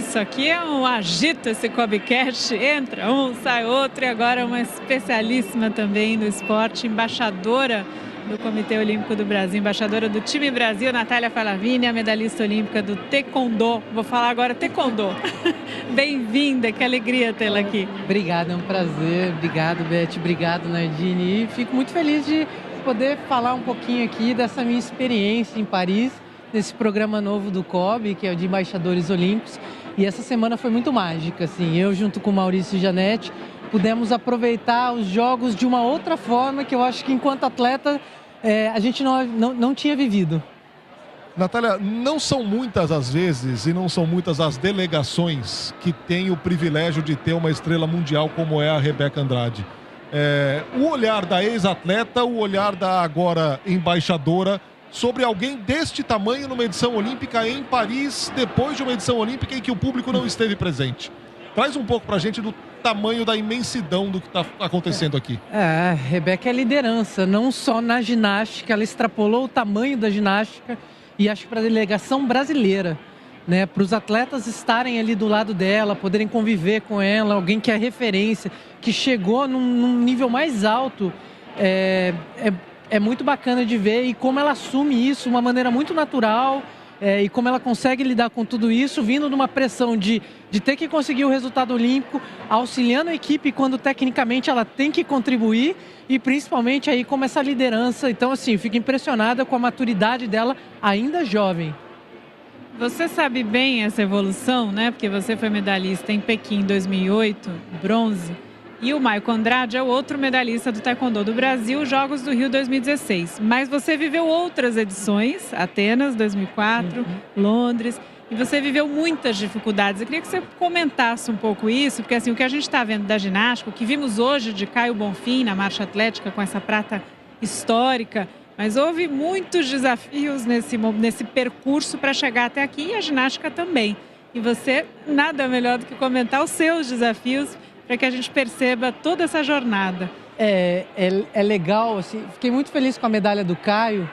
isso aqui é um agito, esse Cobcast, entra um, sai outro, e agora uma especialíssima também no esporte, embaixadora do Comitê Olímpico do Brasil, embaixadora do time Brasil, Natália Falavini, a medalhista olímpica do Taekwondo. Vou falar agora Taekwondo. Bem-vinda, que alegria tê-la aqui. Obrigada, é um prazer. Obrigado, Beth. Obrigado, Nardini. E fico muito feliz de poder falar um pouquinho aqui dessa minha experiência em Paris, nesse programa novo do COB, que é o de Embaixadores Olímpicos. E essa semana foi muito mágica, assim. Eu, junto com o Maurício e Janete, pudemos aproveitar os jogos de uma outra forma que eu acho que, enquanto atleta, a gente não tinha vivido. Natália, não são muitas as vezes e não são muitas as delegações que têm o privilégio de ter uma estrela mundial como é a Rebeca Andrade. O olhar da ex-atleta, o olhar da agora embaixadora sobre alguém deste tamanho numa edição olímpica em Paris, depois de uma edição olímpica em que o público não esteve presente. Traz um pouco pra gente do tamanho da imensidão do que está acontecendo aqui. A Rebeca é liderança, não só na ginástica, ela extrapolou o tamanho da ginástica e acho que para a delegação brasileira, né, para os atletas estarem ali do lado dela, poderem conviver com ela, alguém que é referência, que chegou num nível mais alto, é muito bacana de ver, e como ela assume isso de uma maneira muito natural, e como ela consegue lidar com tudo isso, vindo de uma pressão de ter que conseguir o resultado olímpico, auxiliando a equipe quando tecnicamente ela tem que contribuir, e principalmente aí como essa liderança. Então, assim, fico impressionada com a maturidade dela, ainda jovem. Você sabe bem essa evolução, né? Porque você foi medalhista em Pequim em 2008, bronze. E o Maicon Andrade é o outro medalhista do Taekwondo do Brasil, Jogos do Rio 2016. Mas você viveu outras edições, Atenas 2004, Londres, e você viveu muitas dificuldades. Eu queria que você comentasse um pouco isso, porque assim, o que a gente está vendo da ginástica, o que vimos hoje de Caio Bonfim na marcha atlética com essa prata histórica, mas houve muitos desafios nesse percurso para chegar até aqui, e a ginástica também. E você, nada melhor do que comentar os seus desafios, para que a gente perceba toda essa jornada. É legal, assim, fiquei muito feliz com a medalha do Caio,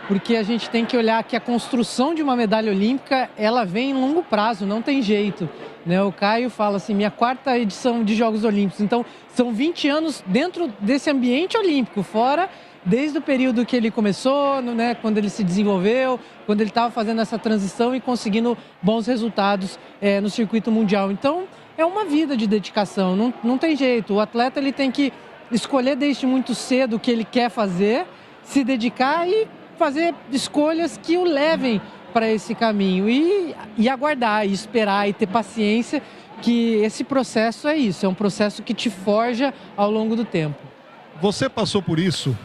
porque a gente tem que olhar que a construção de uma medalha olímpica, ela vem em longo prazo, não tem jeito, né? O Caio fala assim, minha 4ª edição de Jogos Olímpicos, então são 20 anos dentro desse ambiente olímpico, fora desde o período que ele começou, né, quando ele se desenvolveu, quando ele estava fazendo essa transição e conseguindo bons resultados no circuito mundial. Então, é uma vida de dedicação, não tem jeito. O atleta ele tem que escolher desde muito cedo o que ele quer fazer, se dedicar e fazer escolhas que o levem para esse caminho. E aguardar, e esperar, e ter paciência, que esse processo é isso, é um processo que te forja ao longo do tempo. Você passou por isso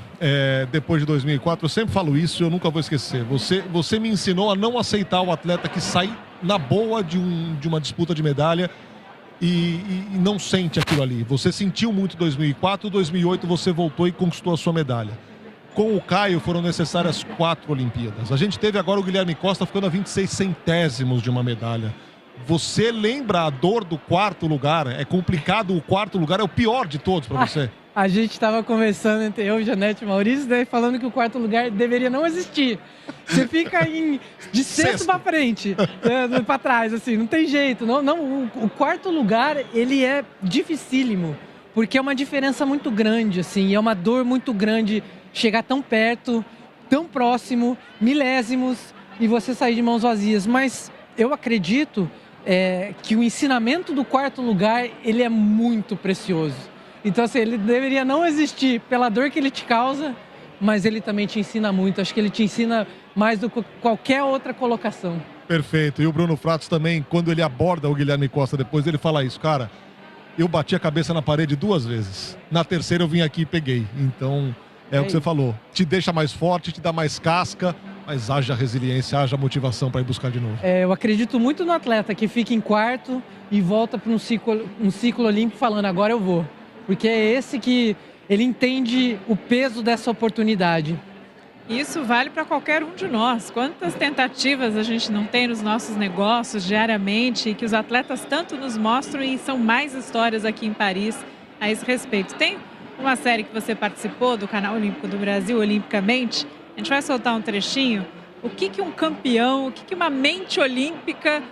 depois de 2004, eu sempre falo isso e eu nunca vou esquecer. Você me ensinou a não aceitar o atleta que sai na boa de uma disputa de medalha e não sente aquilo ali. Você sentiu muito 2004, 2008 você voltou e conquistou a sua medalha. Com o Caio foram necessárias 4 Olimpíadas. A gente teve agora o Guilherme Costa ficando a 26 centésimos de uma medalha. Você lembra a dor do 4º lugar? É complicado, o 4º lugar é o pior de todos para você. A gente estava conversando entre eu, Janete e Maurício, né, falando que o 4º lugar deveria não existir. Você fica de sexto para frente, para trás, assim, não tem jeito. O 4º lugar, ele é dificílimo, porque é uma diferença muito grande, assim, é uma dor muito grande chegar tão perto, tão próximo, milésimos, e você sair de mãos vazias. Mas eu acredito que o ensinamento do 4º lugar, ele é muito precioso. Então, assim, ele deveria não existir pela dor que ele te causa, mas ele também te ensina muito. Acho que ele te ensina mais do que qualquer outra colocação. Perfeito. E o Bruno Fratos também, quando ele aborda o Guilherme Costa depois, ele fala isso. Cara, eu bati a cabeça na parede 2 vezes. Na terceira eu vim aqui e peguei. Então, é o que você falou. Te deixa mais forte, te dá mais casca, mas haja resiliência, haja motivação para ir buscar de novo. Eu acredito muito no atleta que fica em 4º e volta para um ciclo olímpico falando, agora eu vou. Porque é esse que ele entende o peso dessa oportunidade. Isso vale para qualquer um de nós. Quantas tentativas a gente não tem nos nossos negócios diariamente e que os atletas tanto nos mostram, e são mais histórias aqui em Paris a esse respeito. Tem uma série que você participou do Canal Olímpico do Brasil, Olimpicamente. A gente vai soltar um trechinho. O que um campeão, o que uma mente olímpica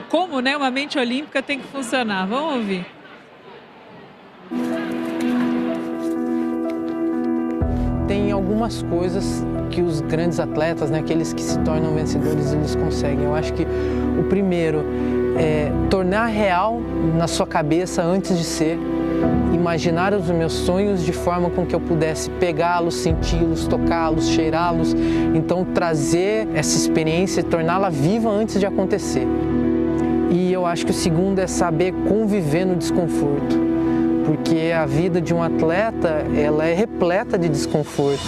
como, né, uma mente olímpica tem que funcionar. Vamos ouvir. Tem algumas coisas que os grandes atletas, né, aqueles que se tornam vencedores, eles conseguem. Eu acho que o primeiro é tornar real na sua cabeça antes de ser, imaginar os meus sonhos de forma com que eu pudesse pegá-los, senti-los, tocá-los, cheirá-los. Então trazer essa experiência e torná-la viva antes de acontecer. E eu acho que o segundo é saber conviver no desconforto. Porque a vida de um atleta, ela é repleta de desconforto.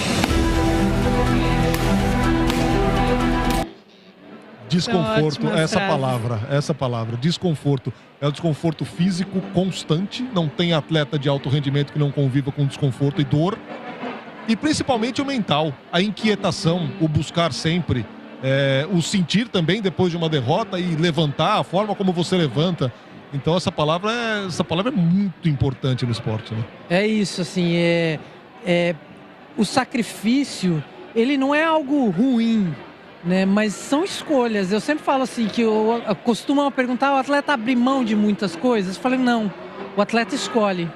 Desconforto, essa palavra, desconforto. É o desconforto físico constante, não tem atleta de alto rendimento que não conviva com desconforto e dor. E principalmente o mental, a inquietação, o buscar sempre, o sentir também depois de uma derrota e levantar, a forma como você levanta. Então essa palavra é muito importante no esporte, né? É isso, assim, o sacrifício, ele não é algo ruim, né? Mas são escolhas. Eu sempre falo assim, que eu costumo perguntar, o atleta abre mão de muitas coisas? Eu falei, não, o atleta escolhe.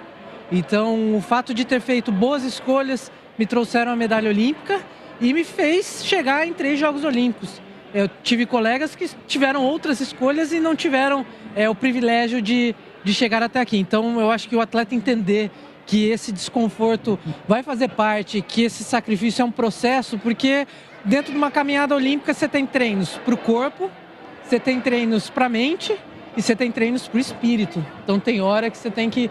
Então o fato de ter feito boas escolhas me trouxeram a medalha olímpica e me fez chegar em 3 Jogos Olímpicos. Eu tive colegas que tiveram outras escolhas e não tiveram o privilégio de chegar até aqui. Então eu acho que o atleta entender que esse desconforto vai fazer parte, que esse sacrifício é um processo, porque dentro de uma caminhada olímpica você tem treinos para o corpo, você tem treinos para a mente e você tem treinos para o espírito. Então tem hora que você tem que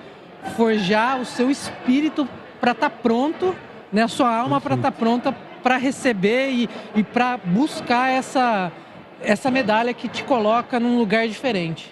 forjar o seu espírito para estar pronto, né? A sua alma para estar pronta para receber e para buscar essa medalha que te coloca num lugar diferente.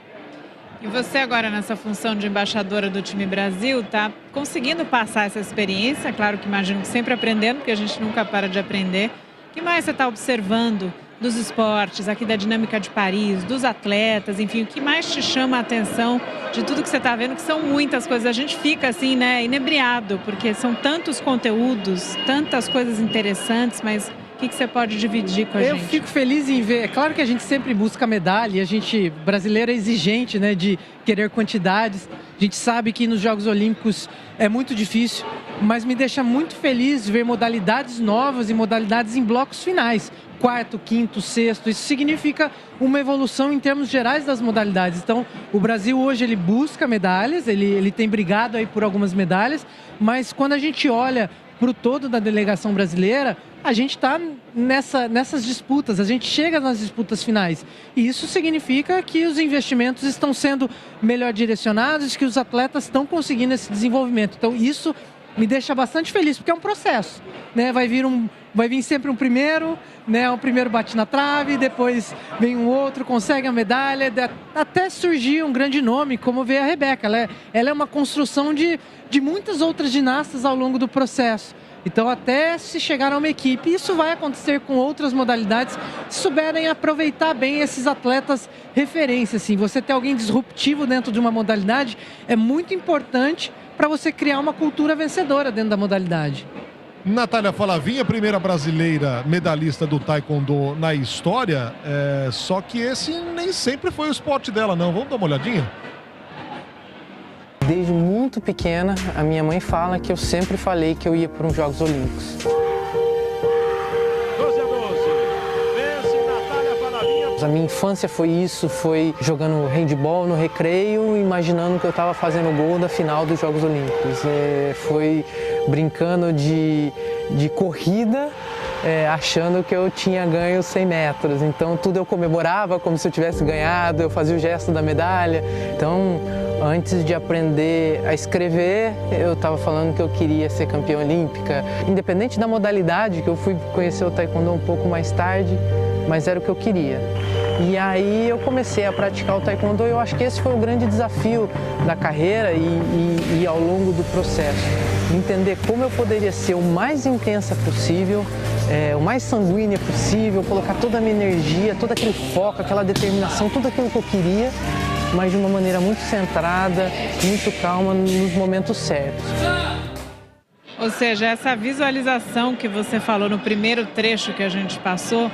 E você agora nessa função de embaixadora do time Brasil, tá conseguindo passar essa experiência? Claro que imagino que sempre aprendendo, porque a gente nunca para de aprender. O que mais você está observando dos esportes, aqui da dinâmica de Paris, dos atletas, enfim, o que mais te chama a atenção de tudo que você está vendo, que são muitas coisas. A gente fica assim, né, inebriado, porque são tantos conteúdos, tantas coisas interessantes, mas o que você pode dividir com a gente? Eu fico feliz em ver. É claro que a gente sempre busca medalha, e a gente, brasileiro, é exigente, né, de querer quantidades. A gente sabe que nos Jogos Olímpicos é muito difícil, mas me deixa muito feliz ver modalidades novas e modalidades em blocos finais. 4º, 5º, 6º, isso significa uma evolução em termos gerais das modalidades. Então, o Brasil hoje ele busca medalhas, ele tem brigado aí por algumas medalhas, mas quando a gente olha para o todo da delegação brasileira, a gente está nessas disputas, a gente chega nas disputas finais. E isso significa que os investimentos estão sendo melhor direcionados, que os atletas estão conseguindo esse desenvolvimento. Então, isso me deixa bastante feliz, porque é um processo, né? Vai vir sempre um primeiro, né? O primeiro bate na trave, depois vem um outro, consegue a medalha, até surgir um grande nome, como veio a Rebeca. Ela é uma construção de muitas outras ginastas ao longo do processo. Então, até se chegar a uma equipe, isso vai acontecer com outras modalidades, se souberem aproveitar bem esses atletas referência. Assim, você ter alguém disruptivo dentro de uma modalidade é muito importante para você criar uma cultura vencedora dentro da modalidade. Natália Falavinha, primeira brasileira medalhista do taekwondo na história, só que esse nem sempre foi o esporte dela, não. Vamos dar uma olhadinha? Desde muito pequena, a minha mãe fala que eu sempre falei que eu ia para os Jogos Olímpicos. 12-12. Vence Natália Falavinha. A minha infância foi isso, foi jogando handball no recreio, imaginando que eu estava fazendo gol da final dos Jogos Olímpicos. Foi brincando de corrida, achando que eu tinha ganho 100 metros. Então tudo eu comemorava como se eu tivesse ganhado, eu fazia o gesto da medalha. Então, antes de aprender a escrever, eu estava falando que eu queria ser campeã olímpica. Independente da modalidade, que eu fui conhecer o taekwondo um pouco mais tarde, mas era o que eu queria. E aí eu comecei a praticar o taekwondo e eu acho que esse foi o grande desafio da carreira e ao longo do processo. Entender como eu poderia ser o mais intensa possível, o mais sanguínea possível, colocar toda a minha energia, todo aquele foco, aquela determinação, tudo aquilo que eu queria, mas de uma maneira muito centrada, muito calma, nos momentos certos. Ou seja, essa visualização que você falou no primeiro trecho que a gente passou,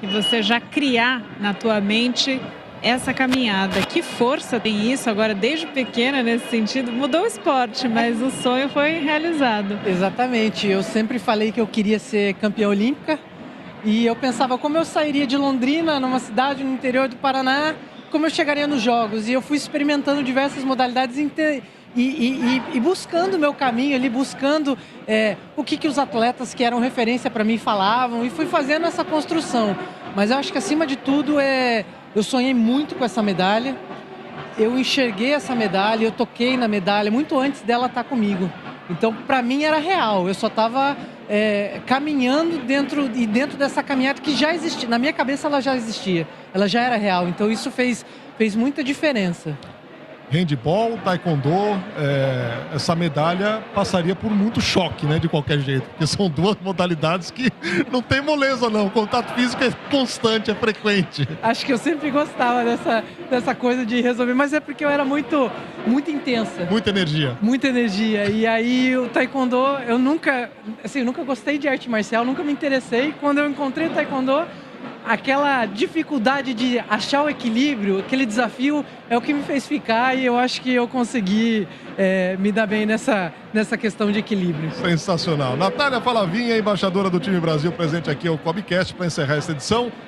e você já criar na tua mente essa caminhada. Que força tem isso agora, desde pequena, nesse sentido? Mudou o esporte, mas o sonho foi realizado. Exatamente. Eu sempre falei que eu queria ser campeã olímpica e eu pensava como eu sairia de Londrina, numa cidade no interior do Paraná, como eu chegaria nos Jogos. E eu fui experimentando diversas modalidades e buscando o meu caminho ali, buscando o que os atletas que eram referência para mim falavam e fui fazendo essa construção. Mas eu acho que acima de tudo eu sonhei muito com essa medalha, eu enxerguei essa medalha, eu toquei na medalha muito antes dela estar comigo. Então, para mim era real, eu só estava caminhando dentro dessa caminhada que já existia. Na minha cabeça ela já existia, ela já era real, então isso fez muita diferença. Handball, taekwondo, essa medalha passaria por muito choque, né, de qualquer jeito, porque são duas modalidades que não tem moleza não, o contato físico é constante, é frequente. Acho que eu sempre gostava dessa coisa de resolver, mas é porque eu era muito intensa. Muita energia. Muita energia, e aí o taekwondo, eu nunca gostei de arte marcial, nunca me interessei. Quando eu encontrei o taekwondo, aquela dificuldade de achar o equilíbrio, aquele desafio é o que me fez ficar e eu acho que eu consegui me dar bem nessa questão de equilíbrio. Sensacional. Natália Falavinha, embaixadora do time Brasil, presente aqui ao Cobcast para encerrar essa edição.